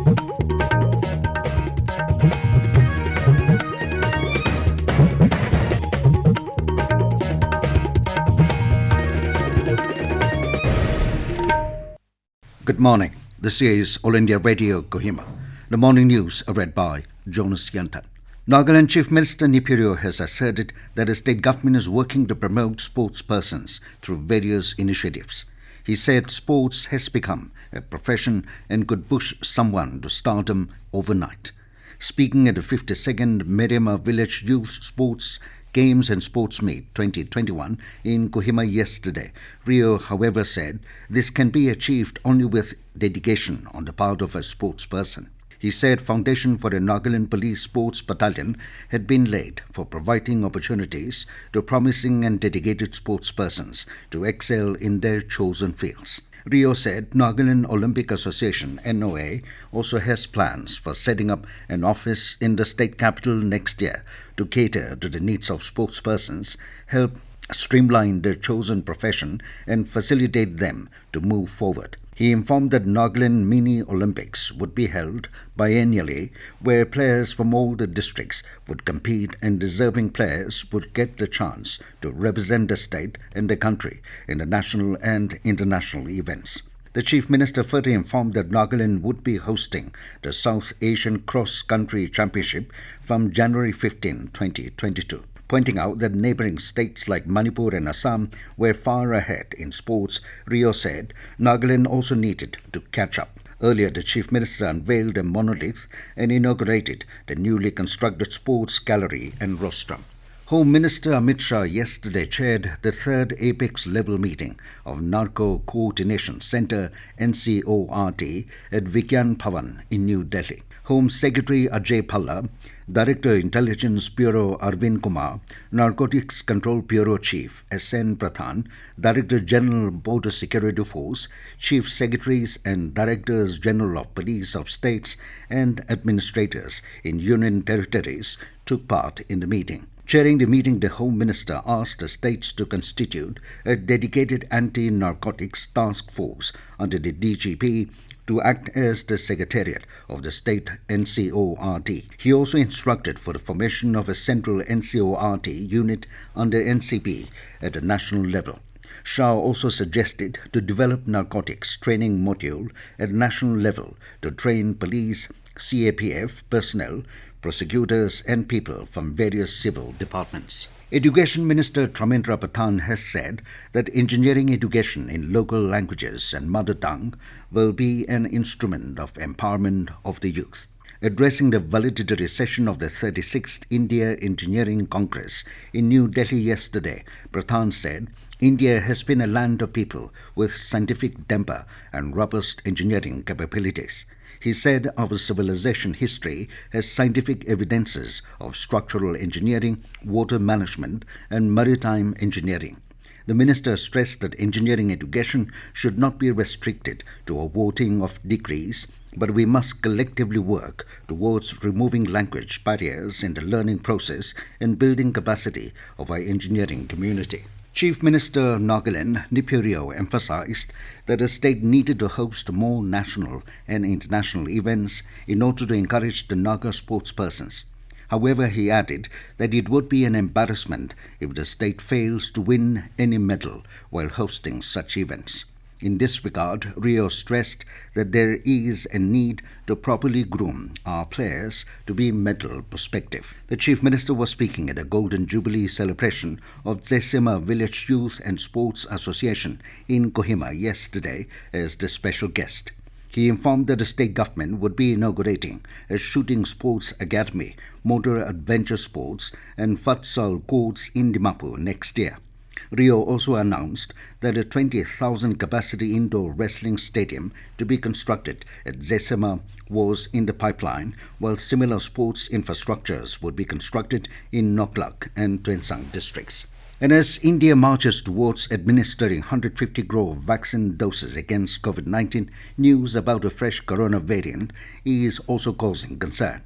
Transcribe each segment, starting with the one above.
Good morning. This is All India Radio, Kohima. The morning news are read by Jonas Yantan. Nagaland Chief Minister Neiphiu Rio has asserted that the state government is working to promote sportspersons through various initiatives. He said sports has become a profession and could push someone to stardom overnight. Speaking at the 52nd Merima Village Youth Sports Games and Sports Meet 2021 in Kohima yesterday, Rio, however, said this can be achieved only with dedication on the part of a sportsperson. He said foundation for a Nagaland Police Sports Battalion had been laid for providing opportunities to promising and dedicated sportspersons to excel in their chosen fields. Rio said Nagaland Olympic Association (NOA) also has plans for setting up an office in the state capital next year to cater to the needs of sportspersons, help streamline their chosen profession and facilitate them to move forward. He informed that Nagaland Mini Olympics would be held biennially, where players from all the districts would compete and deserving players would get the chance to represent the state and the country in the national and international events. The Chief Minister further informed that Nagaland would be hosting the South Asian Cross Country Championship from January 15, 2022. Pointing out that neighbouring states like Manipur and Assam were far ahead in sports, Rio said Nagaland also needed to catch up. Earlier, the Chief Minister unveiled a monolith and inaugurated the newly constructed sports gallery and rostrum. Home Minister Amit Shah yesterday chaired the third apex-level meeting of Narco Coordination Centre (NCORT) at Vigyan Bhavan in New Delhi. Home Secretary Ajay Bhalla, Director Intelligence Bureau Arvind Kumar, Narcotics Control Bureau Chief S.N. Pradhan, Director General Border Security Force, Chief Secretaries and Directors General of Police of states and administrators in union territories took part in the meeting. Chairing the meeting, the Home Minister asked the states to constitute a dedicated anti-narcotics task force under the DGP to act as the secretariat of the state NCORT. He also instructed for the formation of a central NCORT unit under NCP at a national level. Shah also suggested to develop narcotics training module at national level to train police, CAPF personnel, prosecutors and people from various civil departments. Education Minister Dharmendra Pradhan has said that engineering education in local languages and mother tongue will be an instrument of empowerment of the youth. Addressing the valedictory session of the 36th India Engineering Congress in New Delhi yesterday, Pradhan said India has been a land of people with scientific temper and robust engineering capabilities. He said our civilization history has scientific evidences of structural engineering, water management, and maritime engineering. The minister stressed that engineering education should not be restricted to awarding of degrees, but we must collectively work towards removing language barriers in the learning process and building capacity of our engineering community. Chief Minister Nagaland Neiphiu Rio emphasized that the state needed to host more national and international events in order to encourage the Naga sportspersons. However, he added that it would be an embarrassment if the state fails to win any medal while hosting such events. In this regard, Rio stressed that there is a need to properly groom our players to be medal prospective. The Chief Minister was speaking at a Golden Jubilee celebration of Kohima Village Youth and Sports Association in Kohima yesterday as the special guest. He informed that the state government would be inaugurating a shooting sports academy, motor adventure sports and futsal courts in Dimapur next year. Rio also announced that a 20,000 capacity indoor wrestling stadium to be constructed at Kohima was in the pipeline, while similar sports infrastructures would be constructed in Noklak and Tuensang districts. And as India marches towards administering 150 crore vaccine doses against COVID-19, news about a fresh corona variant is also causing concern.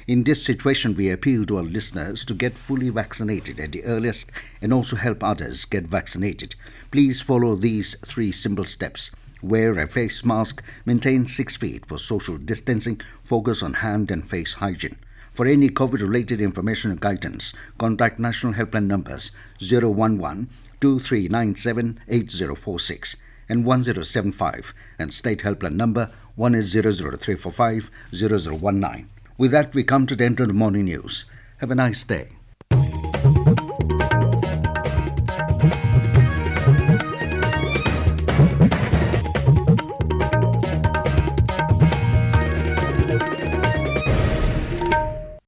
In this situation, we appeal to our listeners to get fully vaccinated at the earliest and also help others get vaccinated. Please follow these 3 simple steps. Wear a face mask, maintain 6 feet for social distancing, focus on hand and face hygiene. For any COVID-related information and guidance, contact national helpline numbers 011 2397 8046 and 1075 and state helpline number 1800 345 0019. With that, we come to the end of the morning news. Have a nice day.